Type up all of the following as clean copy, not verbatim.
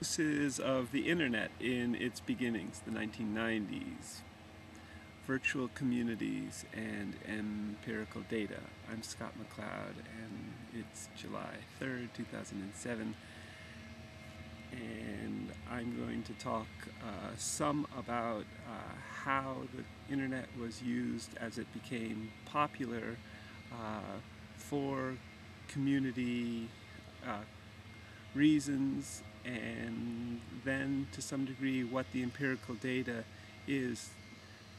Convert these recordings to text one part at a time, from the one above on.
Uses of the internet in its beginnings, the 1990s, virtual communities, and empirical data. I'm Scott McLeod, and it's July 3rd, 2007, and I'm going to talk some about how the internet was used as it became popular for community reasons, and then to some degree what the empirical data is,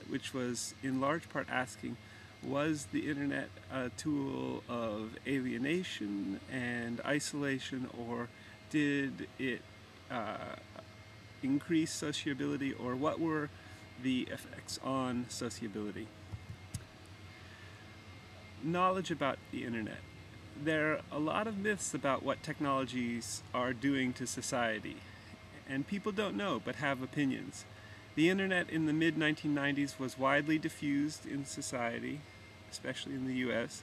which was in large part asking, was the internet a tool of alienation and isolation, or did it increase sociability, or what were the effects on sociability? Knowledge about the internet. There are a lot of myths about what technologies are doing to society, and people don't know but have opinions. The internet in the mid-1990s was widely diffused in society, especially in the US.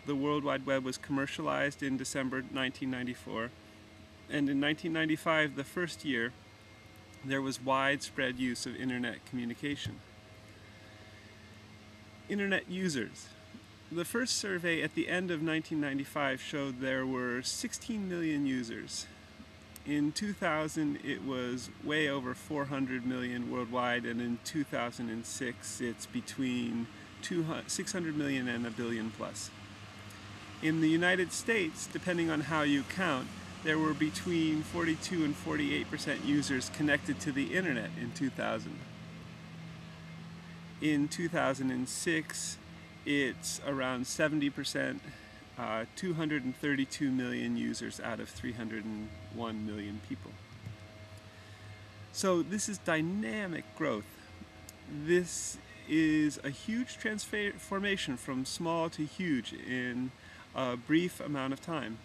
The World Wide Web was commercialized in December 1994, and in 1995, the first year, there was widespread use of internet communication. Internet users. The first survey at the end of 1995 showed there were 16 million users. In 2000, it was way over 400 million worldwide, and in 2006, it's between 600 million and a billion plus. In the United States, depending on how you count, there were between 42 and 48% users connected to the internet in 2000. In 2006, it's around 70%, 232 million users out of 301 million people. So this is dynamic growth. This is a huge transformation from small to huge in a brief amount of time,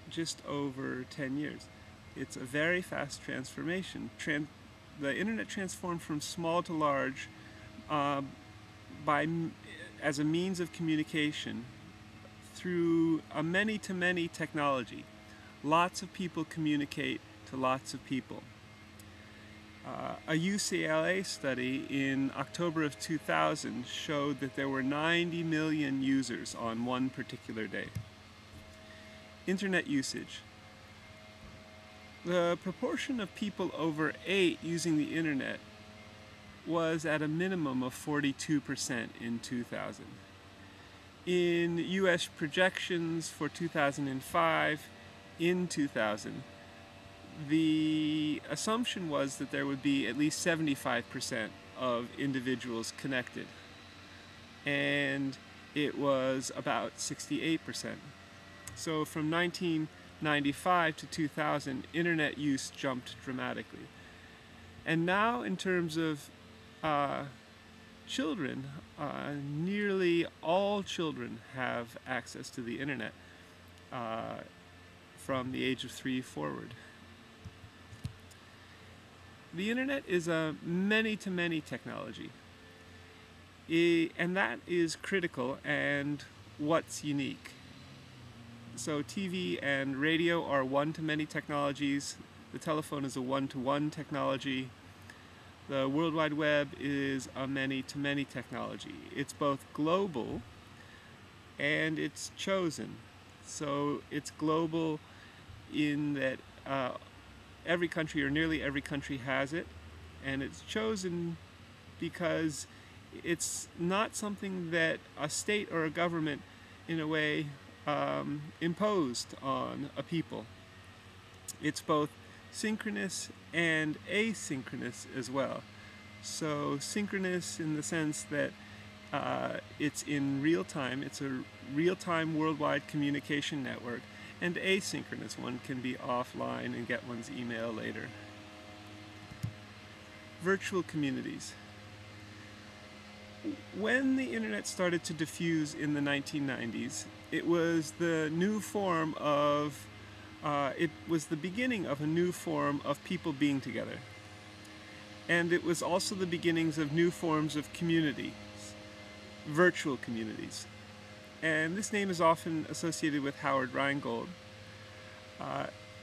just over 10 years. It's a very fast transformation. The internet transformed from small to large as a means of communication through a many-to-many technology. Lots of people communicate to lots of people. A UCLA study in October of 2000 showed that there were 90 million users on one particular day. Internet usage. The proportion of people over 8 using the internet was at a minimum of 42% in 2000. In US projections for 2005, in 2000, the assumption was that there would be at least 75% of individuals connected, and it was about 68%. So from 1995 to 2000, internet use jumped dramatically. And now, in terms of children, nearly all children have access to the internet from the age of 3 forward. The internet is a many-to-many technology, and that is critical and what's unique. So TV and radio are one-to-many technologies. The telephone is a one-to-one technology. The World Wide Web is a many-to-many technology. It's both global and it's chosen. So it's global in that every country, or nearly every country, has it, and it's chosen because it's not something that a state or a government, in a way, imposed on a people. It's both synchronous and asynchronous as well. So synchronous in the sense that it's in real time, it's a real-time worldwide communication network, and asynchronous, one can be offline and get one's email later. Virtual communities. When the internet started to diffuse in the 1990s, it was the new form of it was the beginning of a new form of people being together. And it was also the beginnings of new forms of community, virtual communities. And this name is often associated with Howard Rheingold.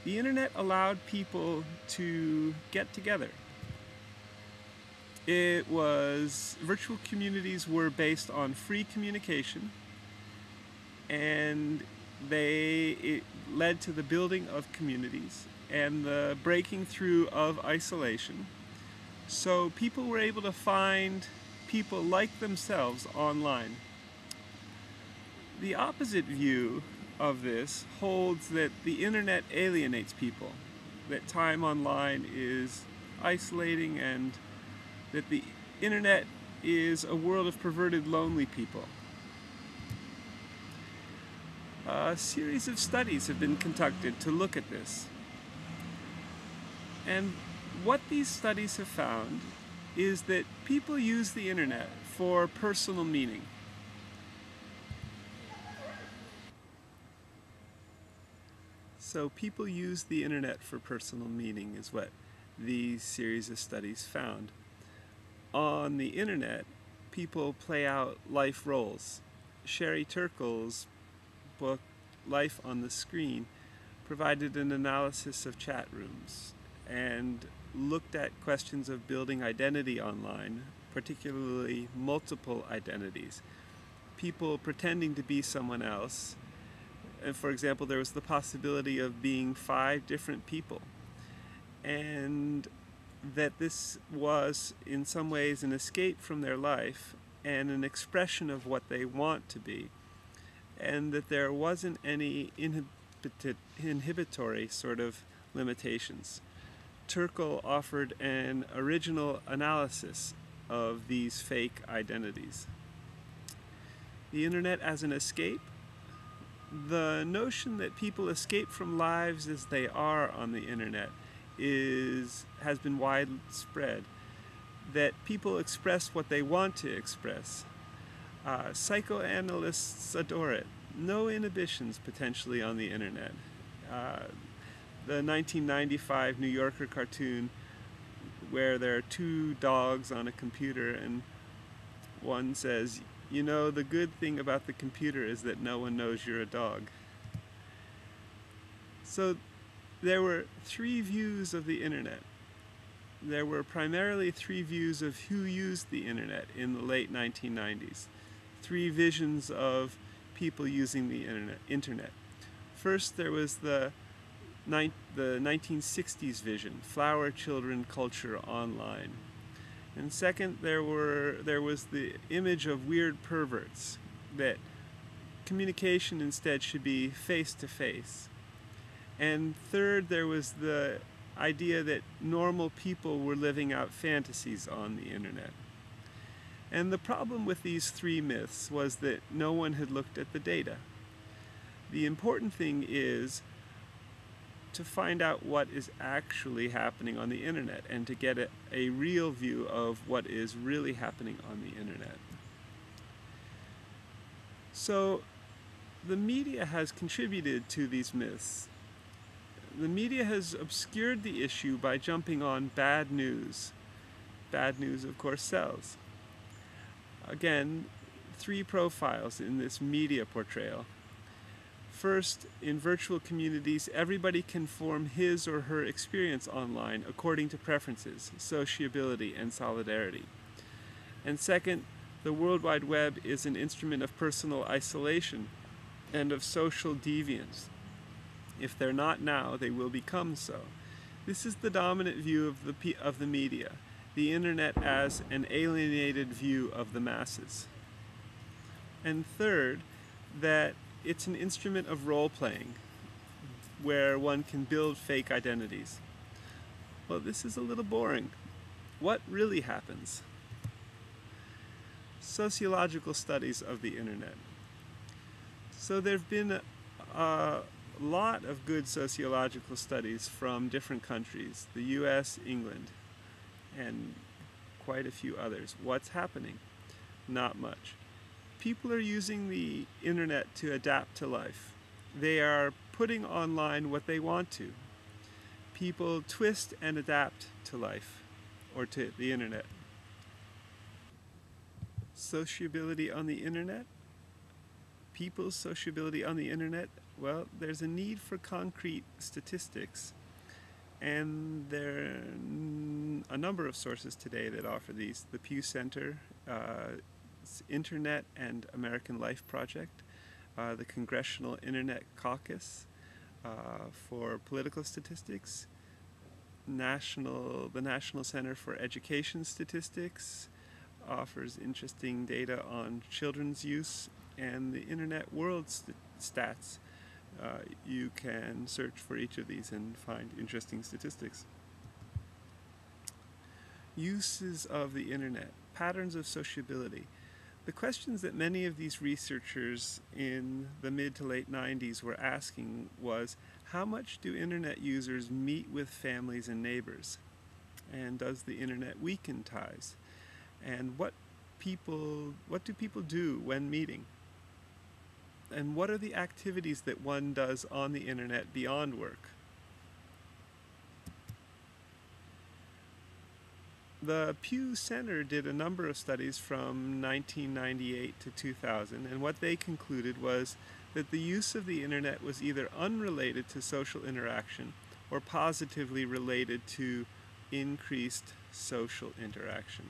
The internet allowed people to get together. Virtual communities were based on free communication, and it led to the building of communities and the breaking through of isolation. So people were able to find people like themselves online. The opposite view of this holds that the internet alienates people, that time online is isolating, and that the internet is a world of perverted, lonely people. A series of studies have been conducted to look at this. And what these studies have found is that people use the internet for personal meaning. So people use the internet for personal meaning is what these series of studies found. On the internet, people play out life roles. Sherry Turkle's book, Life on the Screen, provided an analysis of chat rooms and looked at questions of building identity online, particularly multiple identities. People pretending to be someone else. And for example, there was the possibility of being 5 different people. And that this was, in some ways, an escape from their life and an expression of what they want to be. And that there wasn't any inhibitory sort of limitations. Turkle offered an original analysis of these fake identities. The internet as an escape? The notion that people escape from lives as they are on the internet has been widespread. That people express what they want to express. Psychoanalysts adore it. No inhibitions potentially on the internet. The 1995 New Yorker cartoon where there are 2 dogs on a computer and one says, "You know, the good thing about the computer is that no one knows you're a dog." So there were 3 views of the internet. There were primarily 3 views of who used the internet in the late 1990s. 3 visions of people using the internet. First, there was the 1960s vision, flower children culture online. And second, there was the image of weird perverts, that communication instead should be face-to-face. And third, there was the idea that normal people were living out fantasies on the internet. And the problem with these 3 myths was that no one had looked at the data. The important thing is to find out what is actually happening on the internet and to get a real view of what is really happening on the internet. So the media has contributed to these myths. The media has obscured the issue by jumping on bad news. Bad news, of course, sells. Again, 3 profiles in this media portrayal. First, in virtual communities, everybody can form his or her experience online according to preferences, sociability, and solidarity. And second, the World Wide Web is an instrument of personal isolation and of social deviance. If they're not now, they will become so. This is the dominant view of the media, the internet as an alienated view of the masses. And third, that it's an instrument of role-playing, where one can build fake identities. Well, this is a little boring. What really happens? Sociological studies of the internet. So there have been a lot of good sociological studies from different countries, the US, England, and quite a few others. What's happening? Not much. People are using the internet to adapt to life. They are putting online what they want to. People twist and adapt to life, or to the internet. Sociability on the internet? People's sociability on the internet Well, there's a need for concrete statistics, and there are a number of sources today that offer these. The Pew Center, Internet and American Life Project, the Congressional Internet Caucus for Political Statistics, the National Center for Education Statistics offers interesting data on children's use, and the Internet World Stats. You can search for each of these and find interesting statistics. Uses of the Internet, patterns of sociability. The questions that many of these researchers in the mid to late 90s were asking was, how much do Internet users meet with families and neighbors? And does the Internet weaken ties? And what do people do when meeting? And what are the activities that one does on the Internet beyond work? The Pew Center did a number of studies from 1998 to 2000, and what they concluded was that the use of the Internet was either unrelated to social interaction or positively related to increased social interaction.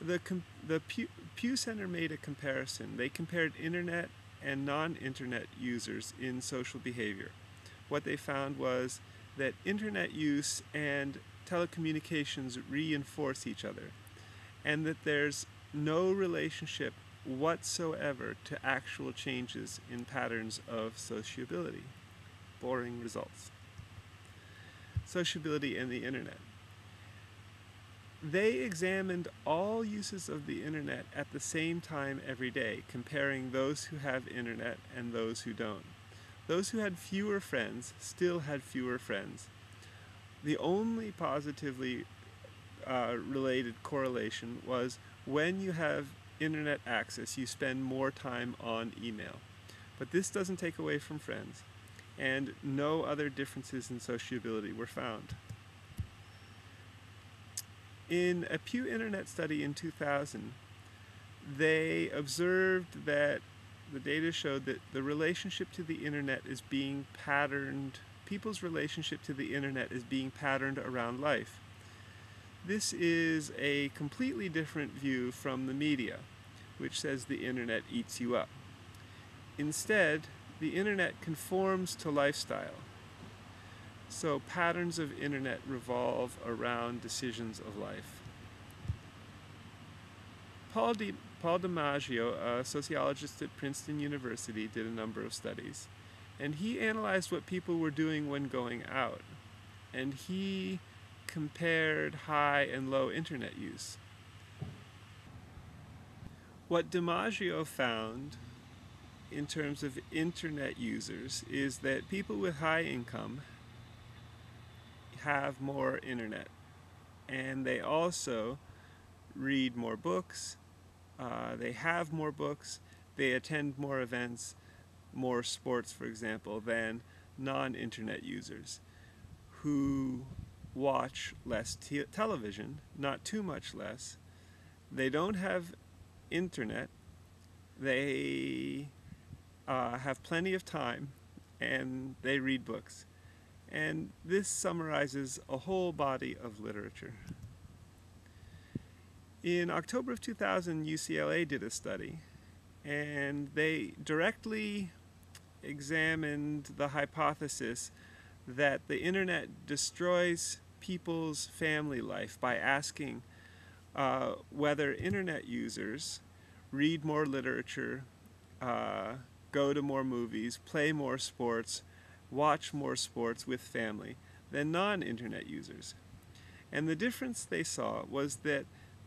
The Pew Center made a comparison. They compared Internet and non-Internet users in social behavior. What they found was that Internet use and telecommunications reinforce each other, and that there's no relationship whatsoever to actual changes in patterns of sociability. Boring results. Sociability and the Internet. They examined all uses of the Internet at the same time every day, comparing those who have Internet and those who don't. Those who had fewer friends still had fewer friends. The only positively related correlation was when you have Internet access, you spend more time on email. But this doesn't take away from friends, and no other differences in sociability were found. In a Pew Internet study in 2000, they observed that the data showed that the relationship to the Internet is being patterned, people's relationship to the Internet is being patterned around life. This is a completely different view from the media, which says the Internet eats you up. Instead, the Internet conforms to lifestyle. So patterns of Internet revolve around decisions of life. Paul DiMaggio, a sociologist at Princeton University, did a number of studies, and he analyzed what people were doing when going out, and he compared high and low Internet use. What DiMaggio found in terms of Internet users is that people with high income have more Internet, and they also read more books, they have more books, they attend more events, more sports, for example, than non-Internet users who watch less television, not too much less. They don't have Internet, they have plenty of time, and they read books. And this summarizes a whole body of literature. In October of 2000, UCLA did a study, and they directly examined the hypothesis that the Internet destroys people's family life by asking whether Internet users read more literature, go to more movies, play more sports, watch more sports with family than non-Internet users. And the difference they saw was that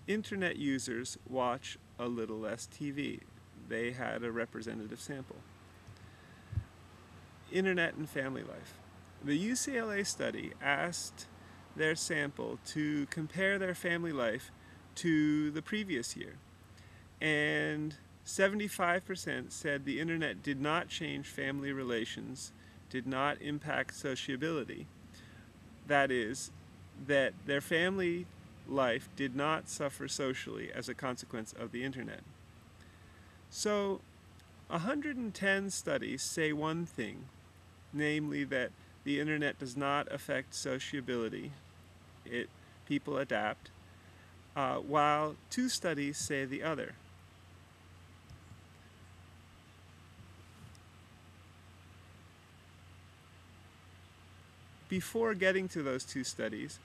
Internet users watch a little less TV. They had a representative sample. Internet and family life. The UCLA study asked their sample to compare their family life to the previous year, and 75% said the Internet did not change family relations, did not impact sociability. That is, that their family life did not suffer socially as a consequence of the Internet. So 110 studies say one thing, namely that the internet does not affect sociability. People adapt, while 2 studies say the other. Before getting to those 2 studies,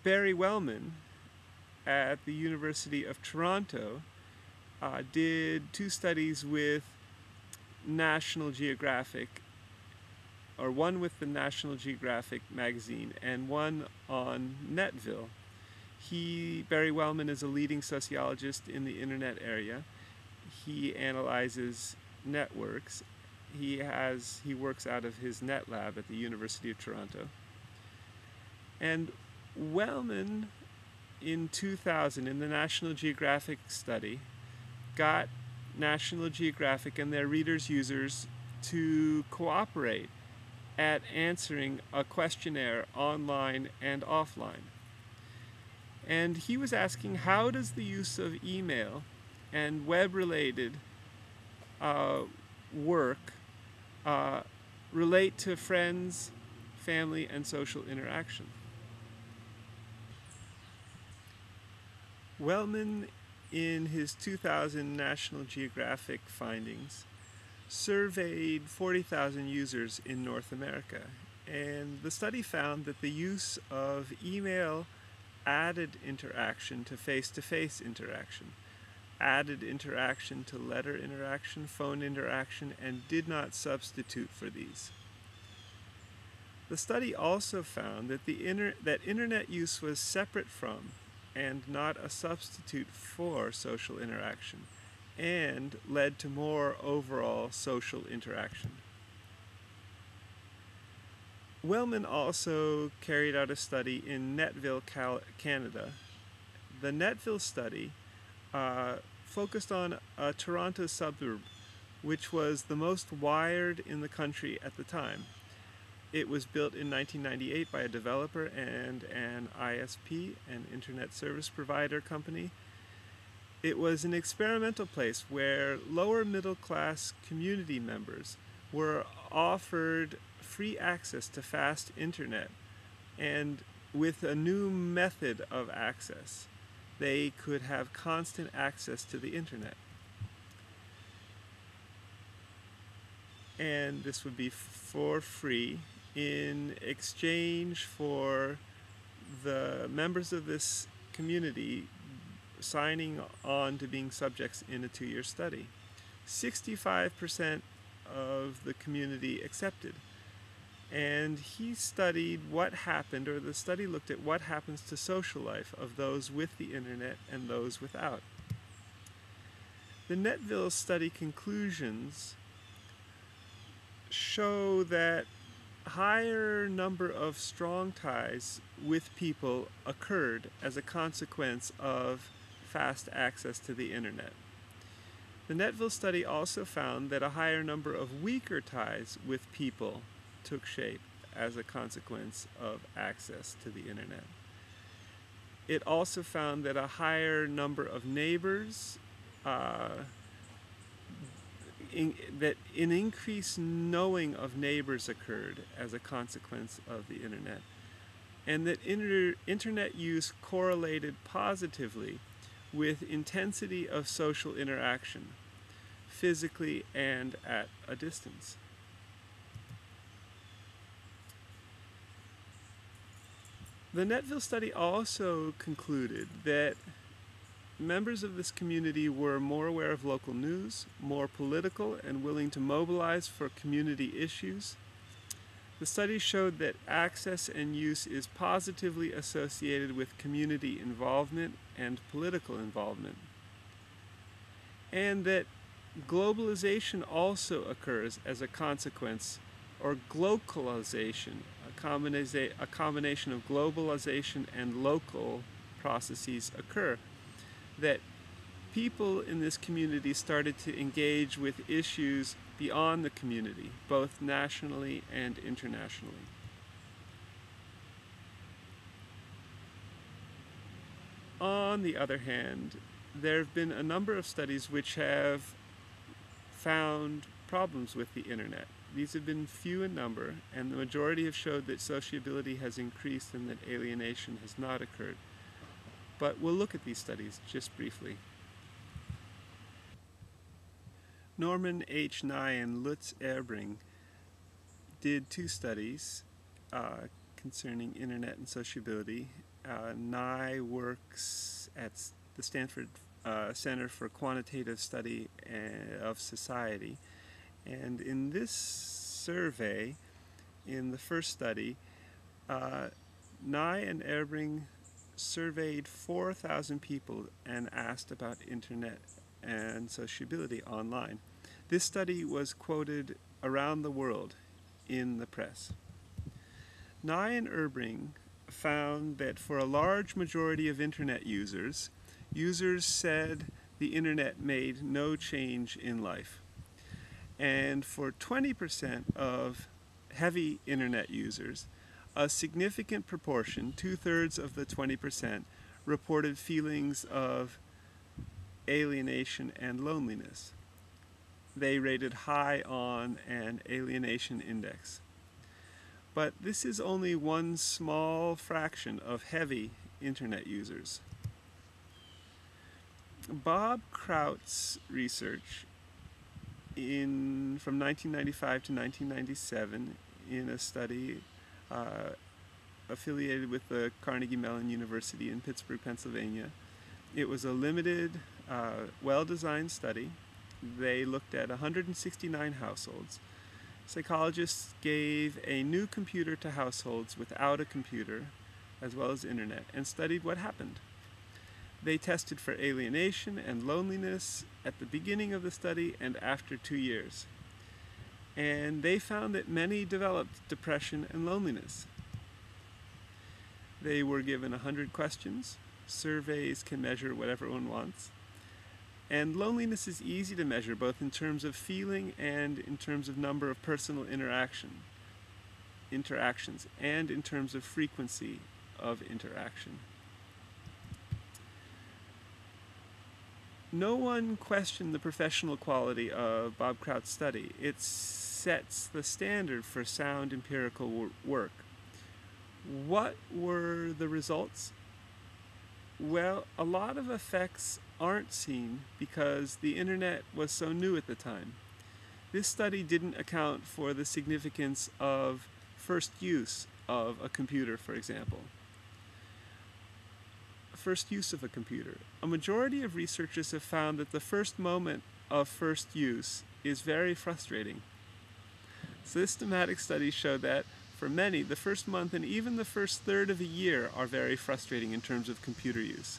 Barry Wellman at the University of Toronto did 2 studies with National Geographic, or one with the National Geographic magazine and one on Netville. Barry Wellman is a leading sociologist in the internet area. He analyzes networks. He works out of his net lab at the University of Toronto. And Wellman, in 2000, in the National Geographic study, got National Geographic and their readers' users to cooperate at answering a questionnaire online and offline. And he was asking, how does the use of email and web-related work relate to friends, family, and social interaction? Wellman, in his 2000 National Geographic findings, surveyed 40,000 users in North America, and the study found that the use of email added interaction to face-to-face interaction, added interaction to letter interaction, phone interaction, and did not substitute for these. The study also found that that internet use was separate from and not a substitute for social interaction, and led to more overall social interaction. Wellman also carried out a study in Ville Canada. The Netville study focused on a Toronto suburb, which was the most wired in the country at the time. It was built in 1998 by a developer and an ISP, an internet service provider company. It was an experimental place where lower middle class community members were offered free access to fast internet, and with a new method of access, they could have constant access to the internet. And this would be for free in exchange for the members of this community signing on to being subjects in a 2-year study. 65% of the community accepted. And he studied what happened, or the study looked at what happens to social life of those with the internet and those without. The Netville study conclusions show that higher number of strong ties with people occurred as a consequence of fast access to the internet. The Netville study also found that a higher number of weaker ties with people took shape as a consequence of access to the internet. It also found that a higher number of neighbors, that an increased knowing of neighbors occurred as a consequence of the internet, and that internet use correlated positively with intensity of social interaction, physically and at a distance. The Netville study also concluded that members of this community were more aware of local news, more political, and willing to mobilize for community issues. The study showed that access and use is positively associated with community involvement and political involvement, and that globalization also occurs as a consequence, or glocalization, a combination of globalization and local processes occur, that people in this community started to engage with issues beyond the community, both nationally and internationally. On the other hand, there have been a number of studies which have found problems with the internet. These have been few in number, and the majority have showed that sociability has increased and that alienation has not occurred. But we'll look at these studies just briefly. Norman H. Nye and Lutz Erbring did two studies concerning internet and sociability. Nye works at the Stanford Center for Quantitative Study of Society, and in this survey, in the first study, Nye and Erbring surveyed 4,000 people and asked about internet and sociability online. This study was quoted around the world in the press. Nye and Erbring found that for a large majority of internet users said the internet made no change in life. And for 20% of heavy internet users, a significant proportion, 2/3 of the 20%, reported feelings of alienation and loneliness. They rated high on an alienation index. But this is only one small fraction of heavy internet users. Bob Kraut's research from 1995 to 1997 in a study affiliated with the Carnegie Mellon University in Pittsburgh, Pennsylvania. It was a limited, well-designed study. They looked at 169 households. Psychologists gave a new computer to households without a computer, as well as internet, and studied what happened. They tested for alienation and loneliness at the beginning of the study and after 2 years. And they found that many developed depression and loneliness. They were given 100 questions. Surveys can measure what one wants. And loneliness is easy to measure, both in terms of feeling and in terms of number of personal interactions, and in terms of frequency of interaction. No one questioned the professional quality of Bob Kraut's study. It sets the standard for sound empirical work. What were the results? Well, a lot of effects aren't seen because the internet was so new at the time. This study didn't account for the significance of first use of a computer, for example. First use of a computer. A majority of researchers have found that the first moment of first use is very frustrating. Systematic studies show that for many, the first month and even the first third of a year are very frustrating in terms of computer use.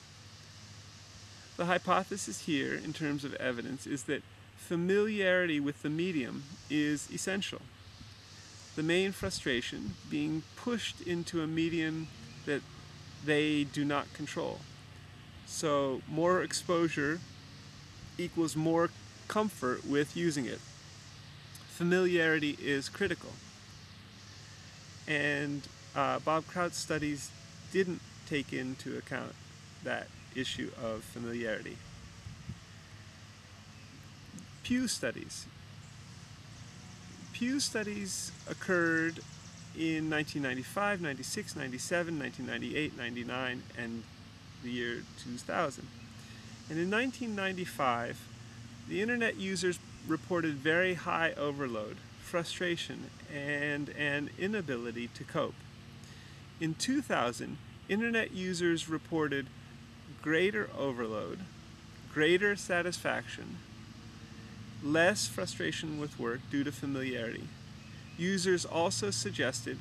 The hypothesis here, in terms of evidence, is that familiarity with the medium is essential. The main frustration being pushed into a medium that they do not control. So more exposure equals more comfort with using it. Familiarity is critical. And Bob Kraut's studies didn't take into account that issue of familiarity. Pew studies. Pew studies occurred in 1995, 96, 97, 1998, 99, and the year 2000. And in 1995, the internet users reported very high overload, frustration, and an inability to cope. In 2000, internet users reported greater overload, greater satisfaction, less frustration with work due to familiarity. Users also suggested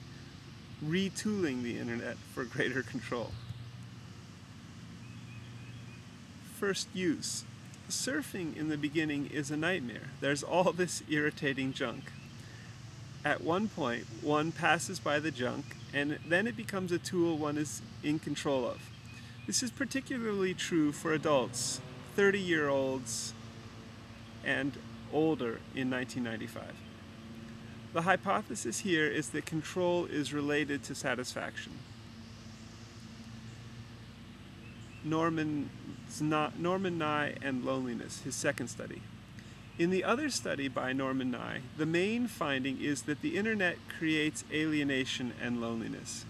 retooling the internet for greater control. First use. Surfing in the beginning is a nightmare. There's all this irritating junk. At one point, one passes by the junk, and then it becomes a tool one is in control of. This is particularly true for adults, 30-year-olds and older in 1995. The hypothesis here is that control is related to satisfaction. Norman Nye and loneliness, his second study. In the other study by Norman Nye, the main finding is that the internet creates alienation and loneliness.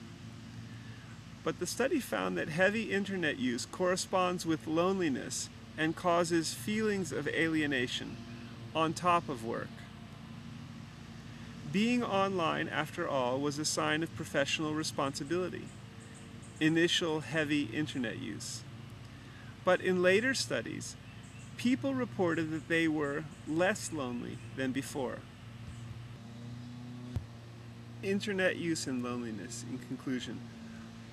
But the study found that heavy internet use corresponds with loneliness and causes feelings of alienation on top of work. Being online, after all, was a sign of professional responsibility. Initial heavy internet use. But in later studies, people reported that they were less lonely than before. Internet use and loneliness, in conclusion.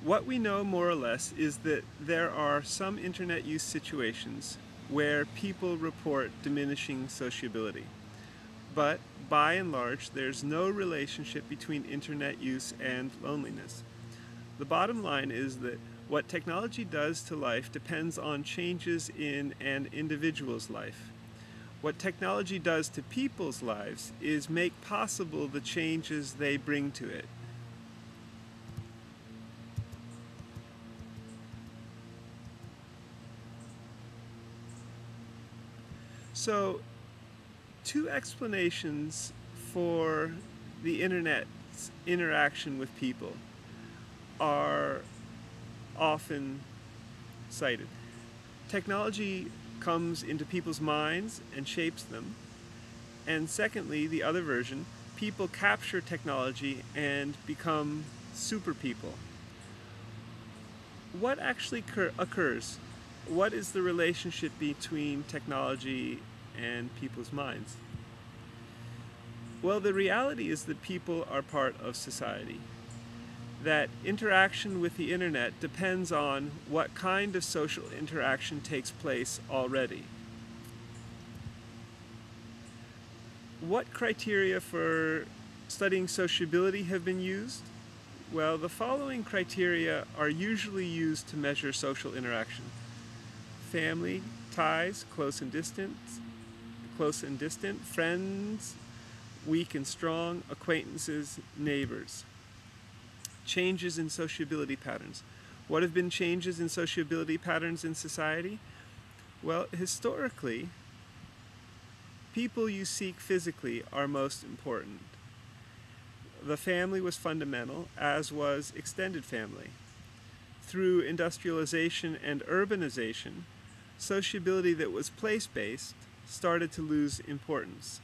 What we know more or less is that there are some internet use situations where people report diminishing sociability. But by and large, there's no relationship between internet use and loneliness. The bottom line is that what technology does to life depends on changes in an individual's life. What technology does to people's lives is make possible the changes they bring to it. So, two explanations for the internet's interaction with people are often cited. Technology comes into people's minds and shapes them. And secondly, the other version, people capture technology and become super people. What actually occurs? What is the relationship between technology and people's minds? Well, the reality is that people are part of society. That interaction with the internet depends on what kind of social interaction takes place already. What criteria for studying sociability have been used? Well, the following criteria are usually used to measure social interaction. Family ties, close and distant, friends, weak and strong, acquaintances, neighbors. Changes in sociability patterns. What have been changes in sociability patterns in society? Well, historically, people you seek physically are most important. The family was fundamental, as was extended family. Through industrialization and urbanization, sociability that was place-based started to lose importance.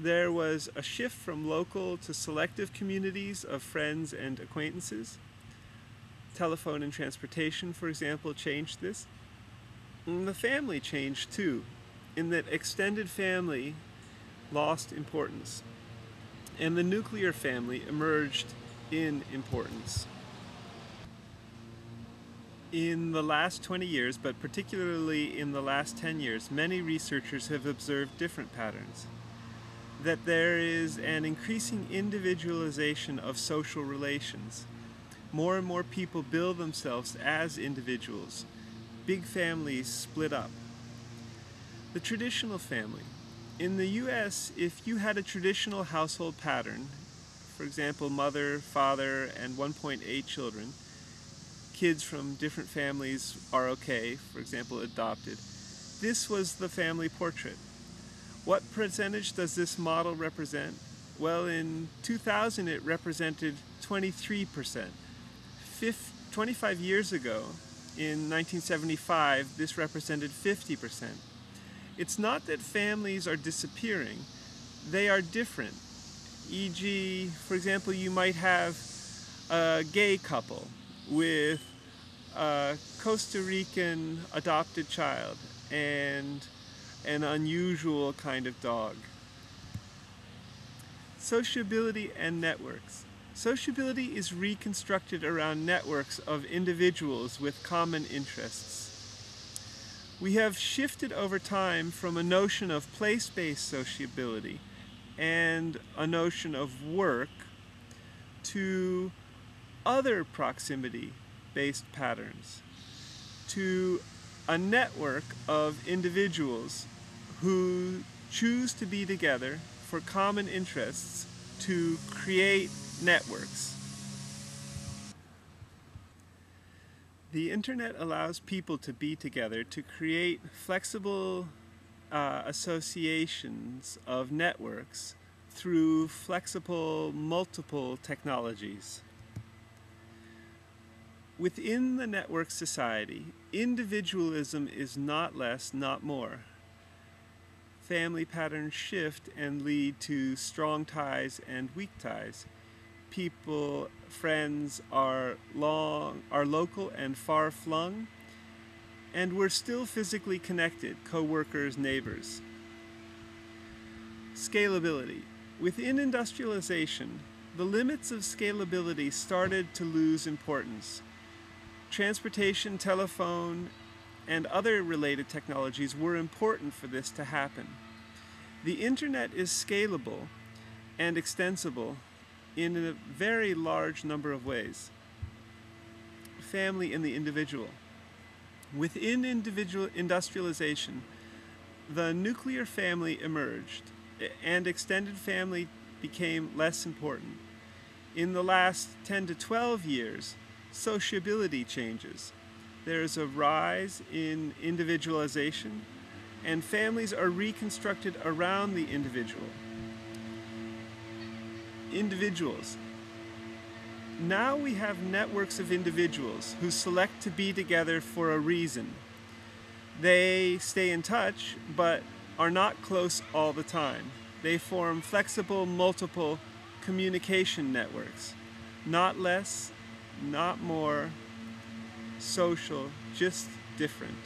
There was a shift from local to selective communities of friends and acquaintances. Telephone and transportation, for example, changed this. And the family changed too, in that extended family lost importance, and the nuclear family emerged in importance. In the last 20 years, but particularly in the last 10 years, many researchers have observed different patterns. That there is an increasing individualization of social relations. More and more people build themselves as individuals. Big families split up. The traditional family. In the US, if you had a traditional household pattern, for example, mother, father, and 1.8 children, kids from different families are okay, for example, adopted. This was the family portrait. What percentage does this model represent? Well, in 2000 it represented 23%. 25 years ago, in 1975, this represented 50%. It's not that families are disappearing, they are different. E.g., for example, you might have a gay couple with a Costa Rican adopted child and an unusual kind of dog. Sociability and networks. Sociability is reconstructed around networks of individuals with common interests. We have shifted over time from a notion of place-based sociability and a notion of work to other proximity-based patterns, to a network of individuals who choose to be together for common interests to create networks. The internet allows people to be together to create flexible associations of networks through flexible multiple technologies. Within the network society, individualism is not less, not more. Family patterns shift and lead to strong ties and weak ties. People, friends are local and far flung, and we're still physically connected, co-workers, neighbors. Scalability. Within industrialization, the limits of scalability started to lose importance. Transportation, telephone, and other related technologies were important for this to happen. The internet is scalable and extensible in a very large number of ways. Family and the individual. Within individual industrialization, the nuclear family emerged, and extended family became less important. In the last 10 to 12 years, sociability changes. There's a rise in individualization, and families are reconstructed around the individual. Individuals. Now we have networks of individuals who select to be together for a reason. They stay in touch, but are not close all the time. They form flexible, multiple communication networks. Not less, not more, social, just different.